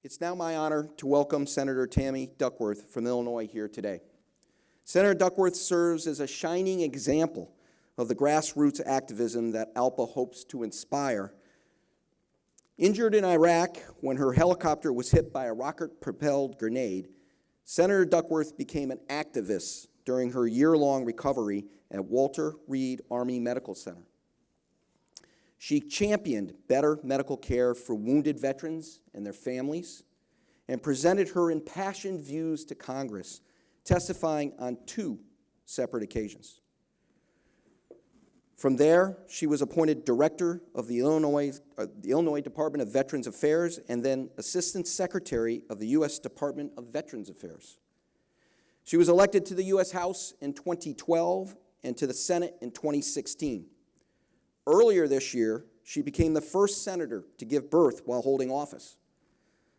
It's now my honor to welcome Senator Tammy Duckworth from Illinois here today. Senator Duckworth serves as a shining example of the grassroots activism that ALPA hopes to inspire. Injured in Iraq when her helicopter was hit by a rocket-propelled grenade, Senator Duckworth became an activist during her year-long recovery at Walter Reed Army Medical Center. She championed better medical care for wounded veterans and their families and presented her impassioned views to Congress, testifying on 2 separate occasions. From there, she was appointed director of the Illinois Department of Veterans Affairs and then Assistant Secretary of the U.S. Department of Veterans Affairs. She was elected to the U.S. House in 2012 and to the Senate in 2016. Earlier this year, she became the first senator to give birth while holding office,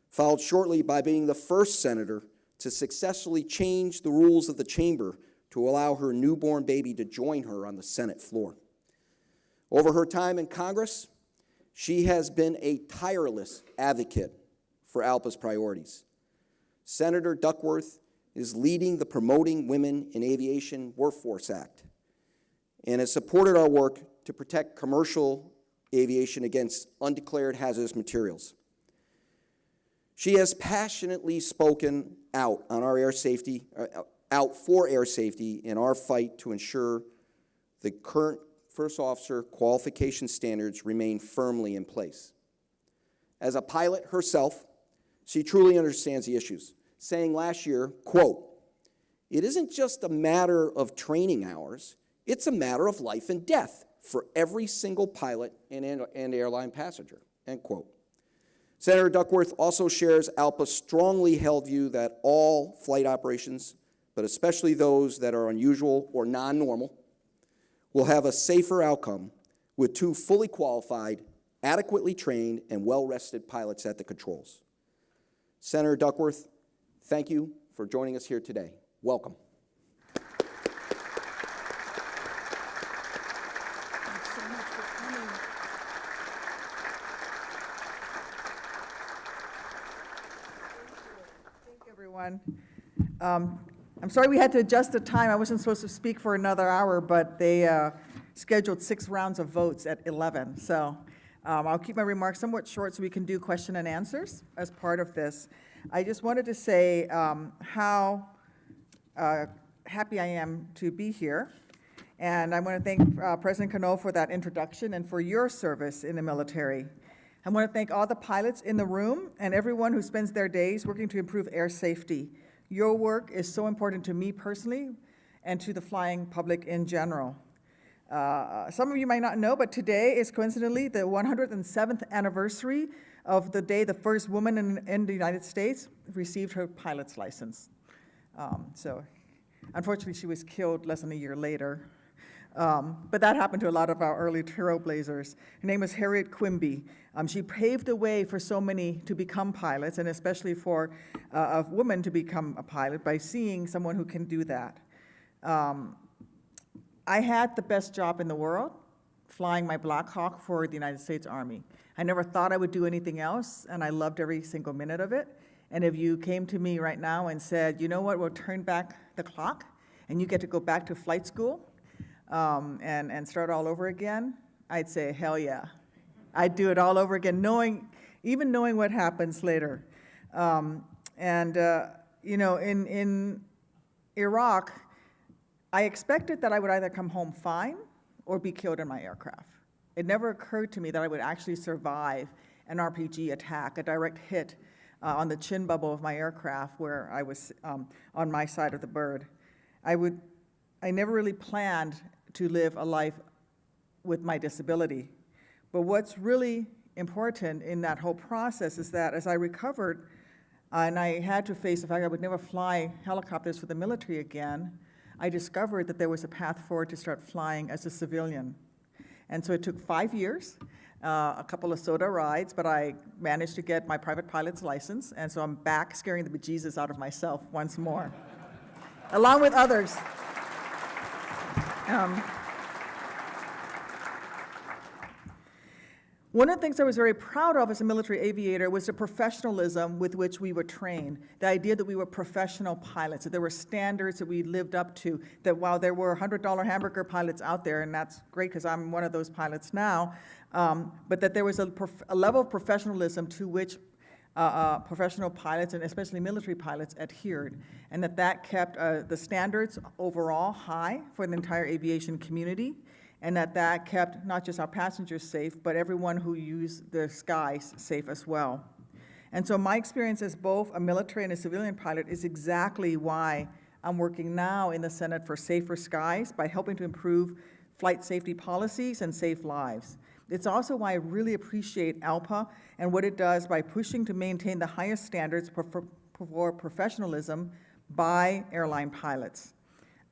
followed shortly by being the first senator to successfully change the rules of the chamber to allow her newborn baby to join her on the Senate floor. Over her time in Congress, she has been a tireless advocate for ALPA's priorities. Senator Duckworth is leading the Promoting Women in Aviation Workforce Act and has supported our work to protect commercial aviation against undeclared hazardous materials. She has passionately spoken out on our air safety, out for air safety in our fight to ensure the current first officer qualification standards remain firmly in place. As a pilot herself, she truly understands the issues, saying last year, quote, "It isn't just a matter of training hours, it's a matter of life and death for every single pilot and airline passenger," end quote. Senator Duckworth also shares ALPA's strongly held view that all flight operations, but especially those that are unusual or non-normal, will have a safer outcome with 2 fully qualified, adequately trained, and well-rested pilots at the controls. Senator Duckworth, thank you for joining us here today. Welcome. Thanks so much for coming. Thank you, everyone. I'm sorry we had to adjust the time. I wasn't supposed to speak for another hour, but they scheduled 6 rounds of votes at 11. So I'll keep my remarks somewhat short so we can do question and answers as part of this. I just wanted to say how happy I am to be here. And I want to thank President Keynote for that introduction and for your service in the military. I want to thank all the pilots in the room and everyone who spends their days working to improve air safety. Your work is so important to me personally and to the flying public in general. Some of you might not know, but today is coincidentally the 107th anniversary of the day the first woman in the United States received her pilot's license. So unfortunately, she was killed less than a year later. But that happened to a lot of our early trailblazers. Her name was Harriet Quimby. She paved the way for so many to become pilots, and especially for a woman to become a pilot by seeing someone who can do that. I had the best job in the world, flying my Black Hawk for the United States Army. I never thought I would do anything else, and I loved every single minute of it. And if you came to me right now and said, you know what, we'll turn back the clock, and you get to go back to flight school, and start all over again, I'd say, hell yeah. I'd do it all over again, even knowing what happens later. You know, in Iraq, I expected that I would either come home fine or be killed in my aircraft. It never occurred to me that I would actually survive an RPG attack, a direct hit on the chin bubble of my aircraft where I was on my side of the bird. I never really planned to live a life with my disability. But what's really important in that whole process is that as I recovered and I had to face the fact I would never fly helicopters for the military again, I discovered that there was a path forward to start flying as a civilian. And so it took 5 years, a couple of soda rides, but I managed to get my private pilot's license, and so I'm back scaring the bejesus out of myself once more, along with others. One of the things I was very proud of as a military aviator was the professionalism with which we were trained. The idea that we were professional pilots, that there were standards that we lived up to, that while there were $100 hamburger pilots out there, and that's great because I'm one of those pilots now, but that there was a level of professionalism to which professional pilots, and especially military pilots, adhered, and that kept the standards overall high for the entire aviation community, and that kept not just our passengers safe, but everyone who used the skies safe as well. And so my experience as both a military and a civilian pilot is exactly why I'm working now in the Senate for Safer Skies by helping to improve flight safety policies and save lives. It's also why I really appreciate ALPA and what it does by pushing to maintain the highest standards for professionalism by airline pilots.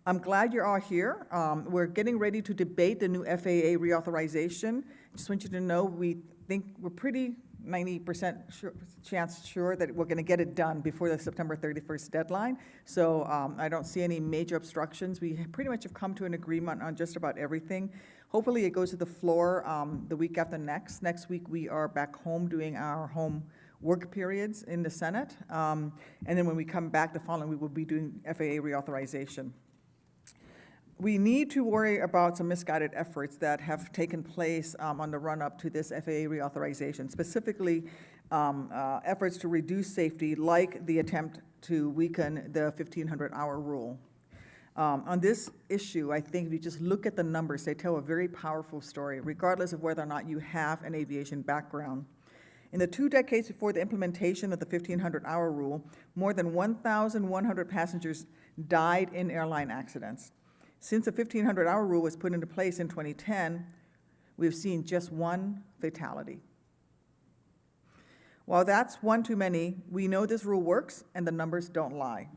I'm glad you're all here. We're getting ready to debate the new FAA reauthorization. Just want you to know we think we're pretty 90% sure that we're going to get it done before the September 31st deadline. So I don't see any major obstructions. We pretty much have come to an agreement on just about everything. Hopefully it goes to the floor the week after next. Next week we are back home doing our home work periods in the Senate. And then when we come back the following week, we'll be doing FAA reauthorization. We need to worry about some misguided efforts that have taken place on the run-up to this FAA reauthorization, specifically efforts to reduce safety, like the attempt to weaken the 1,500-hour rule. On this issue, I think if you just look at the numbers, they tell a very powerful story, regardless of whether or not you have an aviation background. In the 2 decades before the implementation of the 1,500-hour rule, more than 1,100 passengers died in airline accidents. Since the 1,500-hour rule was put into place in 2010, we've seen just 1 fatality. While that's 1 too many, we know this rule works and the numbers don't lie.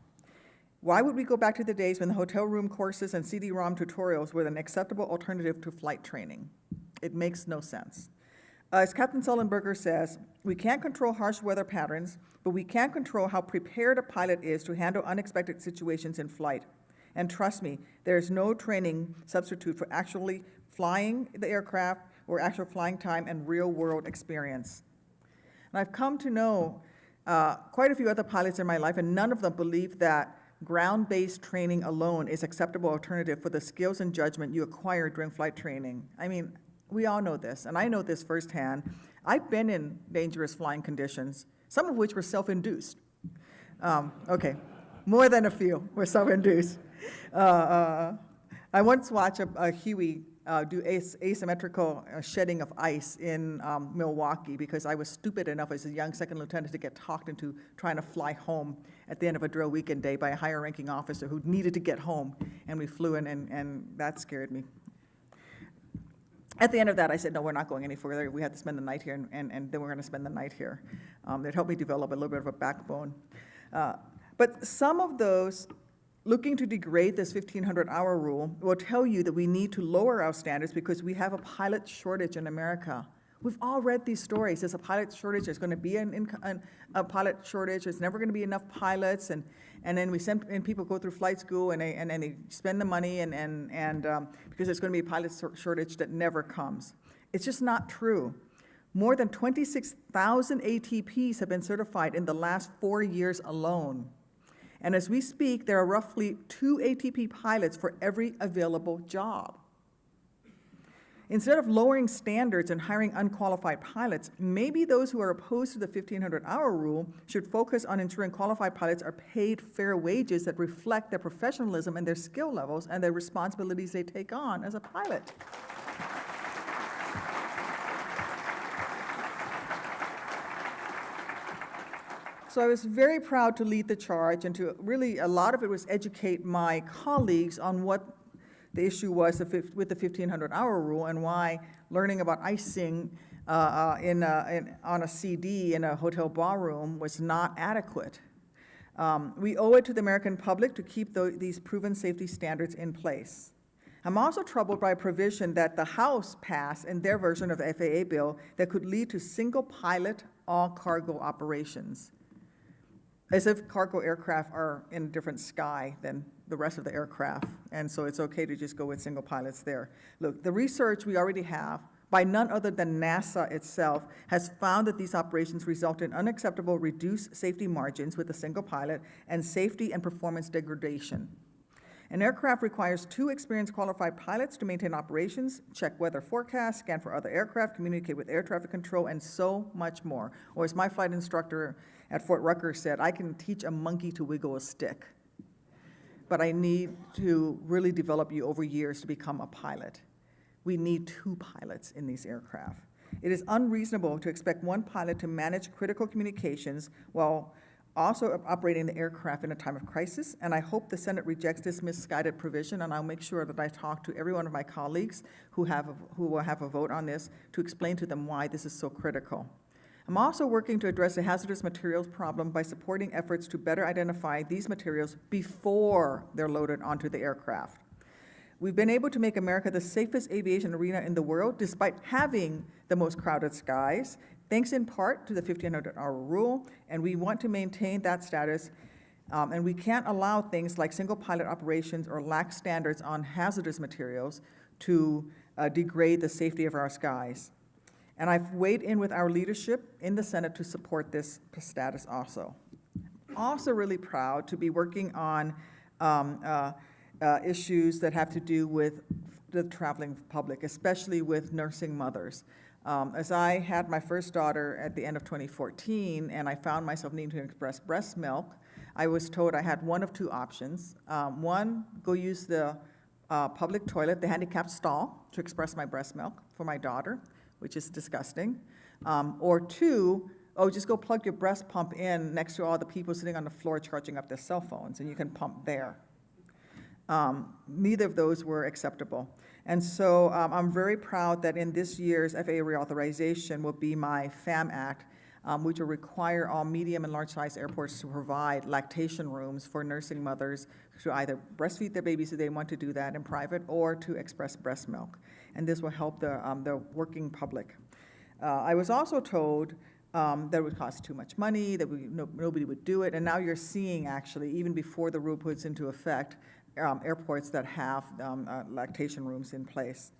Why would we go back to the days when the hotel room courses and CD-ROM tutorials were an acceptable alternative to flight training? It makes no sense. As Captain Sullenberger says, we can't control harsh weather patterns, but we can control how prepared a pilot is to handle unexpected situations in flight. And trust me, there is no training substitute for actually flying the aircraft or actual flying time and real-world experience. And I've come to know quite a few other pilots in my life, and none of them believe that ground-based training alone is acceptable alternative for the skills and judgment you acquire during flight training. I mean, we all know this, and I know this firsthand. I've been in dangerous flying conditions, some of which were self-induced. Okay, more than a few were self-induced. I once watched a Huey do asymmetrical shedding of ice in Milwaukee because I was stupid enough as a young second lieutenant to get talked into trying to fly home at the end of a drill weekend day by a higher ranking officer who needed to get home, and we flew in, and that scared me. At the end of that, I said, no, we're not going any further. We had to spend the night here, and then we're going to spend the night here. It helped me develop a little bit of a backbone. But some of those looking to degrade this 1,500-hour rule will tell you that we need to lower our standards because we have a pilot shortage in America. We've all read these stories. There's a pilot shortage. There's going to be a pilot shortage. There's never going to be enough pilots. And then we send and people go through flight school, and they spend the money, and because there's going to be a pilot shortage that never comes. It's just not true. More than 26,000 ATPs have been certified in the last 4 years alone. And as we speak, there are roughly 2 ATP pilots for every available job. Instead of lowering standards and hiring unqualified pilots, maybe those who are opposed to the 1,500-hour rule should focus on ensuring qualified pilots are paid fair wages that reflect their professionalism and their skill levels and their responsibilities they take on as a pilot. So I was very proud to lead the charge, and to really, a lot of it was educate my colleagues on what the issue was with the 1,500-hour rule and why learning about icing on a CD in a hotel ballroom was not adequate. We owe it to the American public to keep these proven safety standards in place. I'm also troubled by a provision that the House passed in their version of the FAA bill that could lead to single pilot, all cargo operations, as if cargo aircraft are in a different sky than the rest of the aircraft, and so it's okay to just go with single pilots there. Look, the research we already have by none other than NASA itself, has found that these operations result in unacceptable reduced safety margins with a single pilot and safety and performance degradation. An aircraft requires 2 experienced qualified pilots to maintain operations, check weather forecasts, scan for other aircraft, communicate with air traffic control, and so much more. Or as my flight instructor at Fort Rucker said, I can teach a monkey to wiggle a stick, but I need to really develop you over years to become a pilot. We need 2 pilots in these aircraft. It is unreasonable to expect 1 pilot to manage critical communications while also operating the aircraft in a time of crisis, and I hope the Senate rejects this misguided provision, and I'll make sure that I talk to every one of my colleagues who will have a vote on this to explain to them why this is so critical. I'm also working to address the hazardous materials problem by supporting efforts to better identify these materials before they're loaded onto the aircraft. We've been able to make America the safest aviation arena in the world despite having the most crowded skies, thanks in part to the 1,500-hour rule, and we want to maintain that status, and we can't allow things like single pilot operations or lax standards on hazardous materials to degrade the safety of our skies. And I've weighed in with our leadership in the Senate to support this status also. Also really proud to be working on issues that have to do with the traveling public, especially with nursing mothers. As I had my first daughter at the end of 2014, and I found myself needing to express breast milk, I was told I had one of 2 options. One, go use the public toilet, the handicapped stall, to express my breast milk for my daughter, which is disgusting. Or 2, just go plug your breast pump in next to all the people sitting on the floor charging up their cell phones, and you can pump there. Neither of those were acceptable. And so I'm very proud that in this year's FAA reauthorization will be my FAM Act, which will require all medium and large-size airports to provide lactation rooms for nursing mothers to either breastfeed their babies if they want to do that in private or to express breast milk. And this will help the working public. I was also told that it would cost too much money, that nobody would do it, and now you're seeing actually, even before the rule puts into effect, airports that have lactation rooms in place.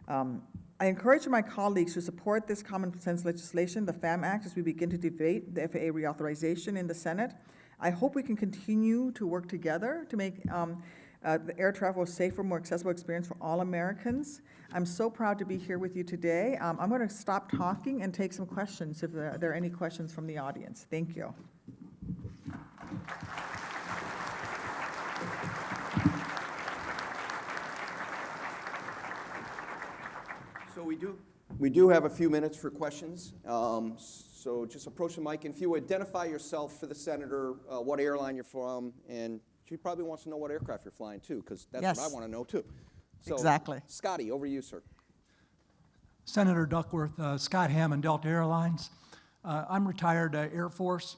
I encourage my colleagues to support this common sense legislation, the FAM Act, as we begin to debate the FAA reauthorization in the Senate. I hope we can continue to work together to make the air travel a safer, more accessible experience for all Americans. I'm so proud to be here with you today. I'm going to stop talking and take some questions if there are any questions from the audience. Thank you. So we do have a few minutes for questions. So just approach the mic, and if you identify yourself for the senator, what airline you're from, and she probably wants to know what aircraft you're flying too, because that's Yes. what I want to know too. So, Exactly. Scotty, over to you, sir. Senator Duckworth, Scott Hammond, Delta Airlines. I'm retired Air Force.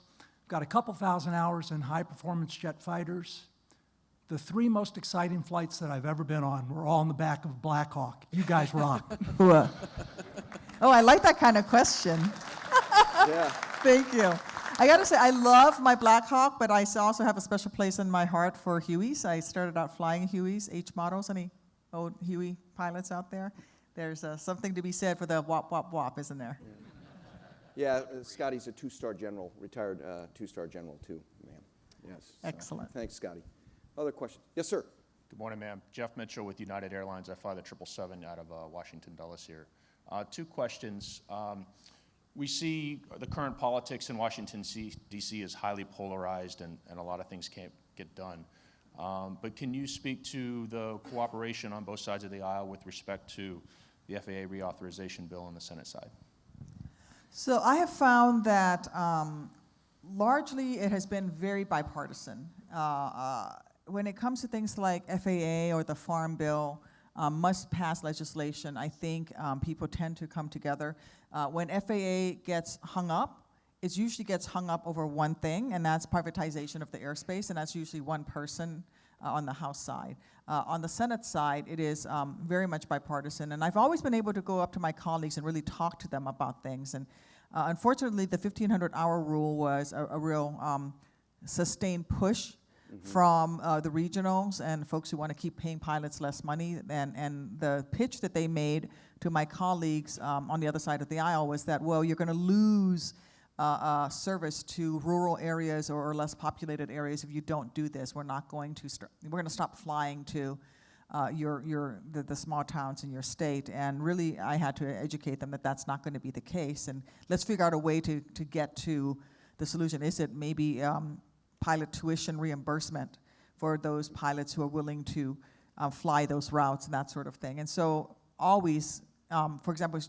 Got a couple thousand hours in high-performance jet fighters. The 3 most exciting flights that I've ever been on were all in the back of Black Hawk. You guys rock. Oh, I like that kind of question. Yeah. Thank you. I got to say, I love my Black Hawk, but I also have a special place in my heart for Hueys. I started out flying Hueys, H models. Any old Huey pilots out there? There's something to be said for the wop, wop, wop, isn't there? Yeah, Scotty's a 2-star general, retired 2-star general too, ma'am. Yes. Excellent. Thanks, Scotty. Other questions? Yes, sir. Good morning, ma'am. Jeff Mitchell with United Airlines. I fly the 777 out of Washington Dulles here. 2 questions. We see the current politics in Washington, D.C. is highly polarized, and a lot of things can't get done. But can you speak to the cooperation on both sides of the aisle with respect to the FAA reauthorization bill on the Senate side? So I have found that largely it has been very bipartisan. When it comes to things like FAA or the Farm Bill, must-pass legislation, I think people tend to come together. When FAA gets hung up, it usually gets hung up over one thing, and that's privatization of the airspace, and that's usually one person on the House side. On the Senate side, it is very much bipartisan, and I've always been able to go up to my colleagues and really talk to them about things. And unfortunately, the 1,500-hour rule was a real sustained push from the regionals and folks who want to keep paying pilots less money. And the pitch that they made to my colleagues on the other side of the aisle was that, well, you're going to lose service to rural areas or less populated areas if you don't do this. We're not going to we're going to stop flying to the small towns in your state. And really, I had to educate them that that's not going to be the case. And let's figure out a way to get to the solution. Is it maybe pilot tuition reimbursement for those pilots who are willing to fly those routes and that sort of thing? And so always, for example,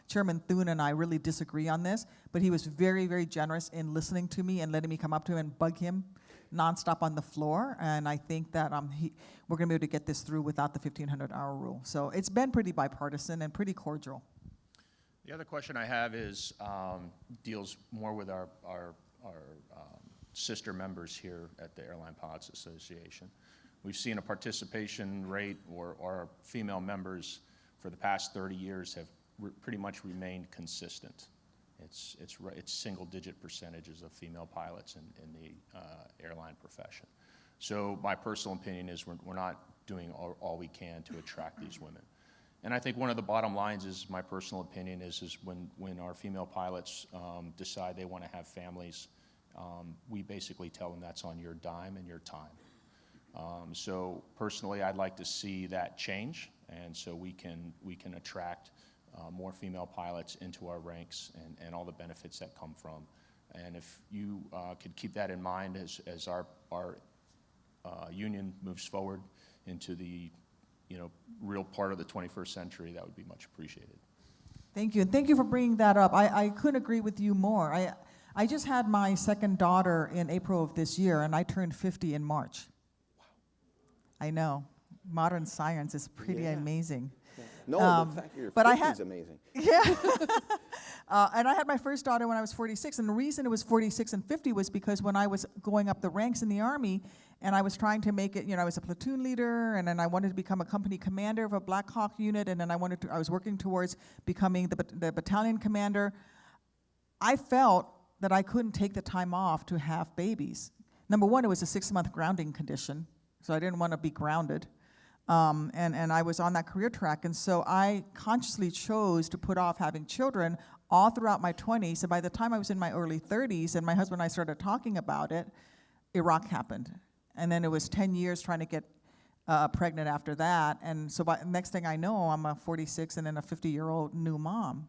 Chairman Thune and I really disagree on this, but he was very, very generous in listening to me and letting me come up to him and bug him nonstop on the floor. And I think that we're going to be able to get this through without the 1,500-hour rule. So it's been pretty bipartisan and pretty cordial. The other question I have is deals more with our sister members here at the Airline Pilots Association. We've seen a participation rate or our female members for the past 30 years have pretty much remained consistent. It's single-digit percentages of female pilots in the airline profession. So my personal opinion is we're not doing all we can to attract these women. And I think one of the bottom lines is, my personal opinion is when our female pilots decide they want to have families, we basically tell them that's on your dime and your time. So personally, I'd like to see that change, and so we can attract more female pilots into our ranks and all the benefits that come from. And if you could keep that in mind as our union moves forward into the real part of the 21st century, that would be much appreciated. Thank you, and thank you for bringing that up. I couldn't agree with you more. I just had my second daughter in April of this year, and I turned 50 in March. Wow. I know. Modern science is pretty amazing. Yeah. No, the fact you're 50 is amazing. Yeah. And I had my first daughter when I was 46, and the reason it was 46 and 50 was because when I was going up the ranks in the Army, and I was trying to make it, I was a platoon leader, and then I wanted to become a company commander of a Black Hawk unit, and then I was working towards becoming the battalion commander. I felt that I couldn't take the time off to have babies. Number one, it was a 6-month grounding condition, so I didn't want to be grounded. And I was on that career track, and so I consciously chose to put off having children all throughout my 20s, and by the time I was in my early 30s and my husband and I started talking about it, Iraq happened. And then it was 10 years trying to get pregnant after that, and so next thing I know, I'm a 46 and then a 50-year-old new mom.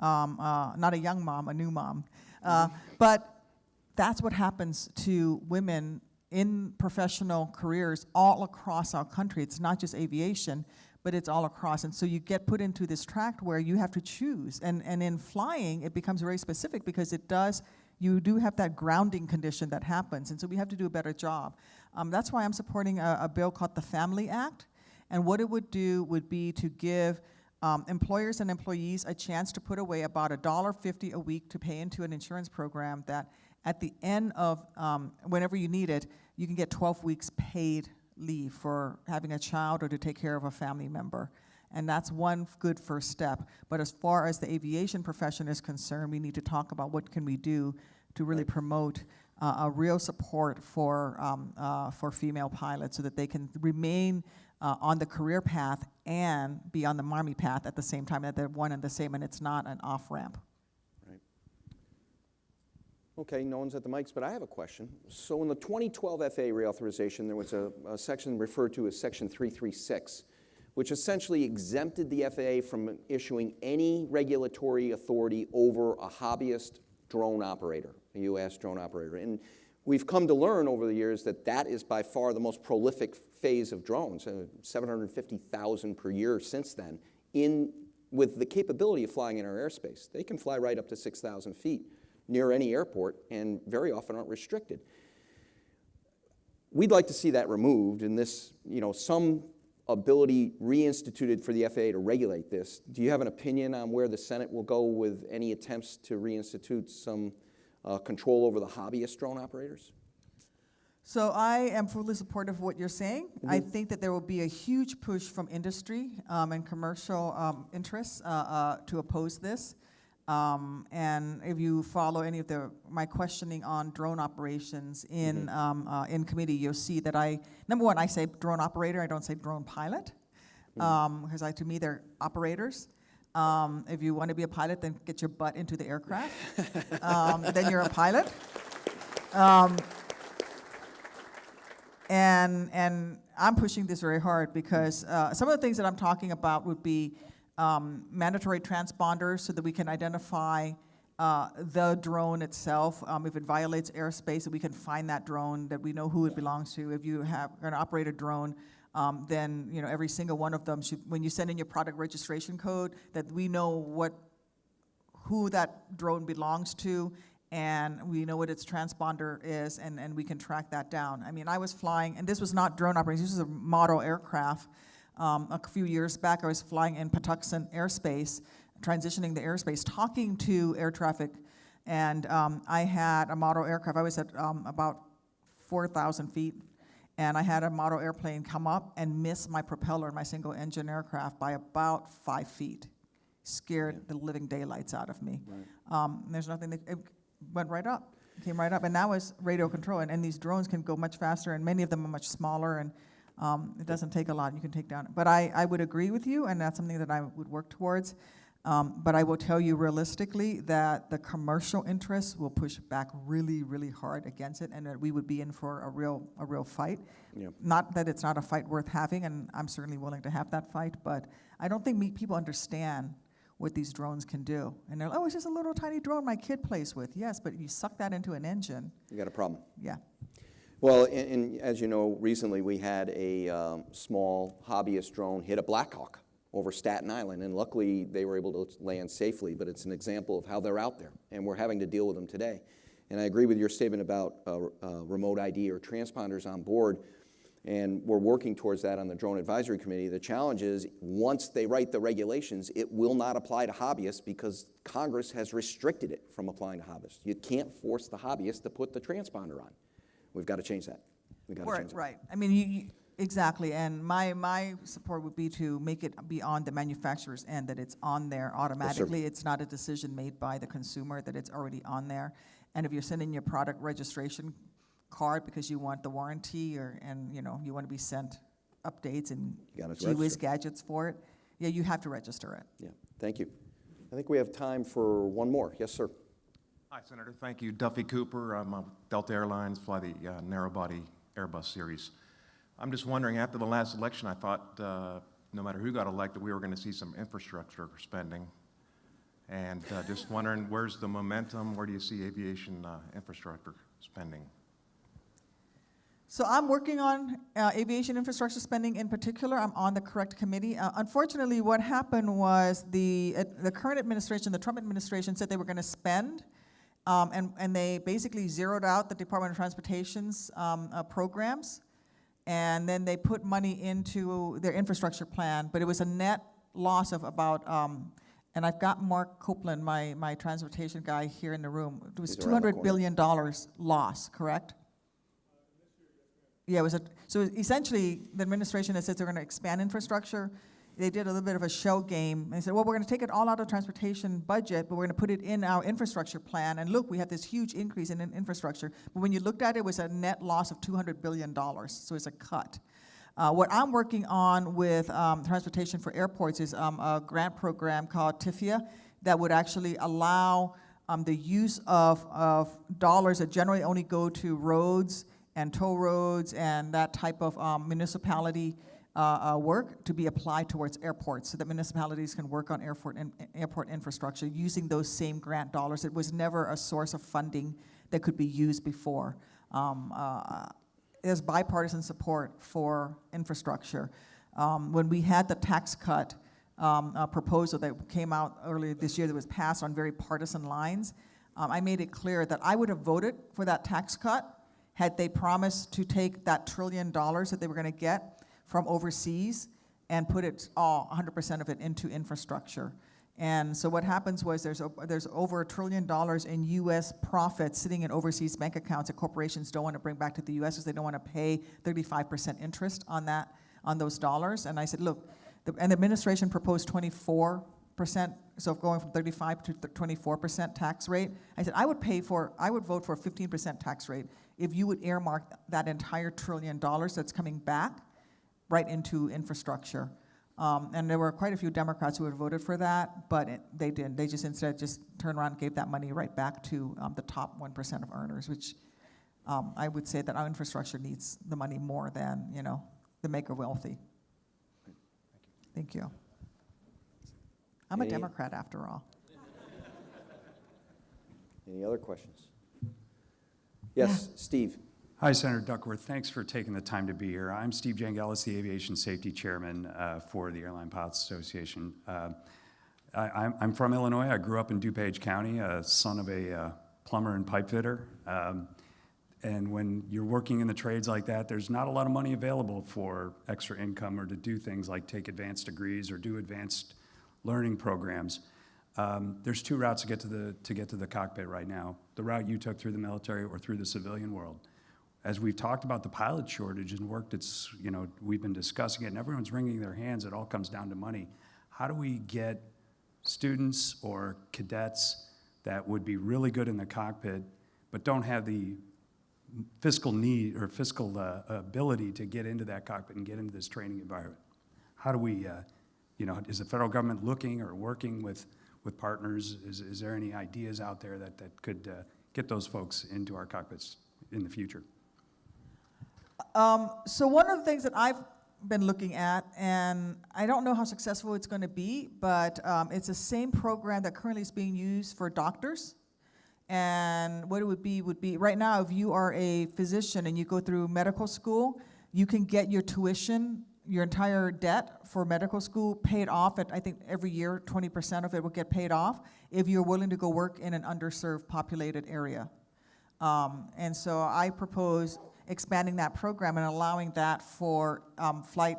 Not a young mom, a new mom. But that's what happens to women in professional careers all across our country. It's not just aviation, but it's all across. And so you get put into this track where you have to choose. And in flying, it becomes very specific because you do have that grounding condition that happens. And so we have to do a better job. That's why I'm supporting a bill called the Family Act. And what it would do would be to give employers and employees a chance to put away about $1.50 a week to pay into an insurance program that at the end of whenever you need it, you can get 12 weeks paid leave for having a child or to take care of a family member. And that's one good first step. But as far as the aviation profession is concerned, we need to talk about what can we do to really promote a real support for female pilots so that they can remain on the career path and be on the Army path at the same time, that they're one and the same, and it's not an off-ramp. Right. Okay, no one's at the mics, but I have a question. So in the 2012 FAA reauthorization, there was a section referred to as Section 336, which essentially exempted the FAA from issuing any regulatory authority over a hobbyist drone operator, a U.S. drone operator. And we've come to learn over the years that that is by far the most prolific phase of drones, 750,000 per year since then, with the capability of flying in our airspace. They can fly right up to 6,000 feet near any airport and very often aren't restricted. We'd like to see that removed and this, some ability reinstituted for the FAA to regulate this. Do you have an opinion on where the Senate will go with any attempts to reinstitute some control over the hobbyist drone operators? So I am fully supportive of what you're saying. Mm-hmm. I think that there will be a huge push from industry and commercial interests to oppose this. And if you follow any of my questioning on drone operations in committee, you'll see that number one, I say drone operator, I don't say drone pilot, because to me, they're operators. If you want to be a pilot, then get your butt into the aircraft. Then you're a pilot. And I'm pushing this very hard because some of the things that I'm talking about would be mandatory transponders so that we can identify the drone itself. If it violates airspace, that we can find that drone, that we know who it belongs to. If you are going to operate a drone, then every single one of them should, when you send in your product registration code, that we know who that drone belongs to, and we know what its transponder is, and we can track that down. I mean, I was flying, and this was not drone operations, this was a model aircraft. A few years back, I was flying in Patuxent airspace, transitioning the airspace, talking to air traffic, and I had a model aircraft. I was at about 4,000 feet, and I had a model airplane come up and miss my propeller in my single-engine aircraft by about 5 feet. Scared the living daylights out of me. Right. There's nothing it went right up, came right up, and that was radio control. And these drones can go much faster, and many of them are much smaller, and it doesn't take a lot. You can take down. But I would agree with you, and that's something that I would work towards. But I will tell you realistically that the commercial interests will push back really, really hard against it, and that we would be in for a real fight. Yeah. Not that it's not a fight worth having, and I'm certainly willing to have that fight, but I don't think people understand what these drones can do. And they're like, oh, it's just a little tiny drone my kid plays with. Yes, but you suck that into an engine. You got a problem. Yeah. Well, and as you know, recently we had a small hobbyist drone hit a Black Hawk over Staten Island, and luckily they were able to land safely, but it's an example of how they're out there, and we're having to deal with them today. And I agree with your statement about remote ID or transponders on board, and we're working towards that on the Drone Advisory Committee. The challenge is, once they write the regulations, it will not apply to hobbyists because Congress has restricted it from applying to hobbyists. You can't force the hobbyist to put the transponder on. We've got to change that. We've got to change that. Right. I mean, exactly. And my support would be to make it be on the manufacturer's end, that it's on there automatically. Yes, it's not a decision made by the consumer, that it's already on there. And if you're sending your product registration card because you want the warranty, and you want to be sent updates and gee-whiz gadgets for it, yeah, you have to register it. Yeah. Thank you. I think we have time for one more. Yes, sir. Hi, Senator. Thank you. Duffy Cooper. I'm Delta Airlines, fly the narrow-body Airbus series. I'm just wondering, after the last election, I thought no matter who got elected, we were going to see some infrastructure spending. And just wondering, where's the momentum? Where do you see aviation infrastructure spending? So I'm working on aviation infrastructure spending in particular. I'm on the correct committee. Unfortunately, what happened was the current administration, the Trump administration, said they were going to spend, and they basically zeroed out the Department of Transportation's programs, and then they put money into their infrastructure plan, but it was a net loss of about, and I've got Mark Copeland, my transportation guy, here in the room. It was $200 billion loss, correct? Yeah, it was so essentially the administration that says they're going to expand infrastructure. They did a little bit of a show game. And they said, well, we're going to take it all out of the transportation budget, but we're going to put it in our infrastructure plan. And look, we have this huge increase in infrastructure. But when you looked at it, it was a net loss of $200 billion. So it's a cut. What I'm working on with Transportation for Airports is a grant program called TIFIA that would actually allow the use of dollars that generally only go to roads and toll roads and that type of municipality work to be applied towards airports, so that municipalities can work on airport infrastructure using those same grant dollars. It was never a source of funding that could be used before. There's bipartisan support for infrastructure. When we had the tax cut proposal that came out earlier this year that was passed on very partisan lines, I made it clear that I would have voted for that tax cut had they promised to take that $1 trillion that they were going to get from overseas and put it all, 100% of it, into infrastructure. And so what happens was there's over $1 trillion in U.S. profits sitting in overseas bank accounts that corporations don't want to bring back to the U.S. because they don't want to pay 35% interest on those dollars. And I said, look, the administration proposed 24% so going from 35 to 24% tax rate. I said, I would vote for a 15% tax rate if you would earmark that entire $1 trillion that's coming back right into infrastructure. And there were quite a few Democrats who had voted for that, but they didn't. They just instead just turned around and gave that money right back to the top 1% of earners, which I would say that our infrastructure needs the money more than, the maker wealthy. Thank you. I'm a Democrat after all. Any other questions? Yes, Steve. Hi, Senator Duckworth. Thanks for taking the time to be here. I'm Steve Jangelis, the Aviation Safety Chairman for the Airline Pilots Association. I'm from Illinois. I grew up in DuPage County, son of a plumber and pipe fitter. And when you're working in the trades like that, there's not a lot of money available for extra income or to do things like take advanced degrees or do advanced learning programs. There's two routes to get to the cockpit right now. The route you took through the military or through the civilian world. As we've talked about the pilot shortage and work that's, we've been discussing it and everyone's wringing their hands, it all comes down to money. How do we get students or cadets that would be really good in the cockpit but don't have the fiscal need or fiscal ability to get into that cockpit and get into this training environment? How do we, is the federal government looking or working with partners? Is there any ideas out there that could get those folks into our cockpits in the future? So one of the things that I've been looking at, and I don't know how successful it's going to be, but it's the same program that currently is being used for doctors. And what it would be right now, if you are a physician and you go through medical school, you can get your tuition, your entire debt for medical school paid off at, I think every year, 20% of it will get paid off if you're willing to go work in an underserved populated area. And so I propose expanding that program and allowing that for flight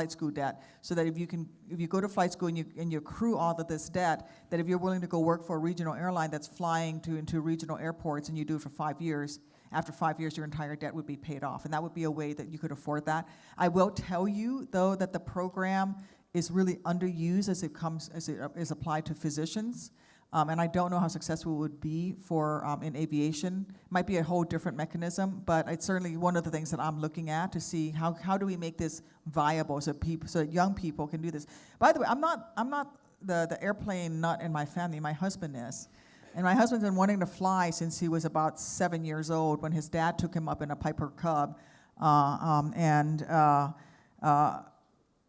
school debt, so that if you go to flight school and you accrue all of this debt, that if you're willing to go work for a regional airline that's flying into regional airports and you do it for 5 years, after 5 years your entire debt would be paid off, and that would be a way that you could afford that. I will tell you though that the program is really underused as it is applied to physicians. And I don't know how successful it would be for in aviation. Might be a whole different mechanism, but it's certainly one of the things that I'm looking at to see how do we make this viable so that young people can do this. By the way, I'm not the airplane nut in my family. My husband is, and my husband's been wanting to fly since he was about 7 years old when his dad took him up in a Piper Cub,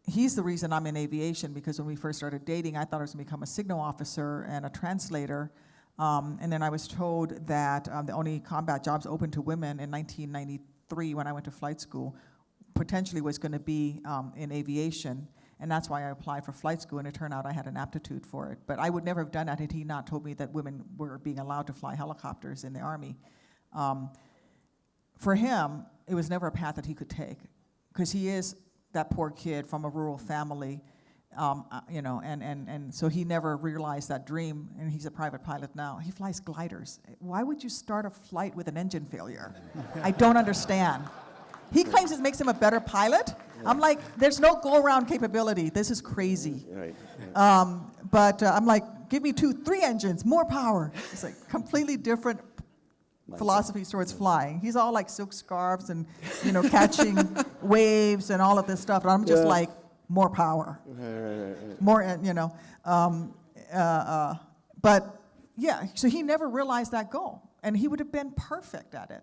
he's the reason I'm in aviation, because when we first started dating, I thought I was going to become a signal officer and a translator. And then I was told that the only combat jobs open to women in 1993 when I went to flight school potentially was going to be in aviation. And that's why I applied for flight school, and it turned out I had an aptitude for it. But I would never have done that had he not told me that women were being allowed to fly helicopters in the Army. For him, it was never a path that he could take, because he is that poor kid from a rural family, and so he never realized that dream, and he's a private pilot now. He flies gliders. Why would you start a flight with an engine failure? I don't understand. He claims it makes him a better pilot. I'm like, there's no go-around capability. This is crazy. Right. But I'm like, give me 2-3 engines, more power. It's like completely different philosophies towards flying. He's all like silk scarves and, catching waves and all of this stuff. And I'm just like, more power. More, but yeah, so he never realized that goal, and he would have been perfect at it.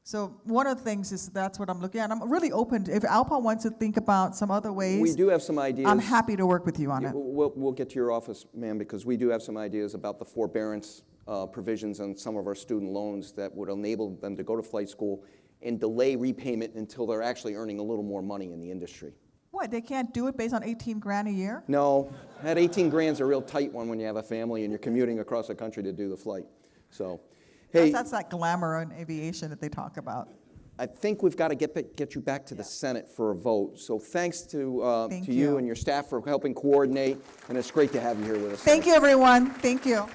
So one of the things is that's what I'm looking at. I'm really open to, if Alpa wants to think about some other ways. We do have some ideas. I'm happy to work with you on it. We'll get to your office, ma'am, because we do have some ideas about the forbearance provisions on some of our student loans that would enable them to go to flight school and delay repayment until they're actually earning a little more money in the industry. What, they can't do it based on 18 grand a year? No, that 18 grand's a real tight one when you have a family and you're commuting across the country to do the flight. So, hey. That's that glamour in aviation that they talk about. I think we've got to get you back to the Senate for a vote. So thanks to you and your staff for helping coordinate, and it's great to have you here with us. Thank you, everyone. Thank you.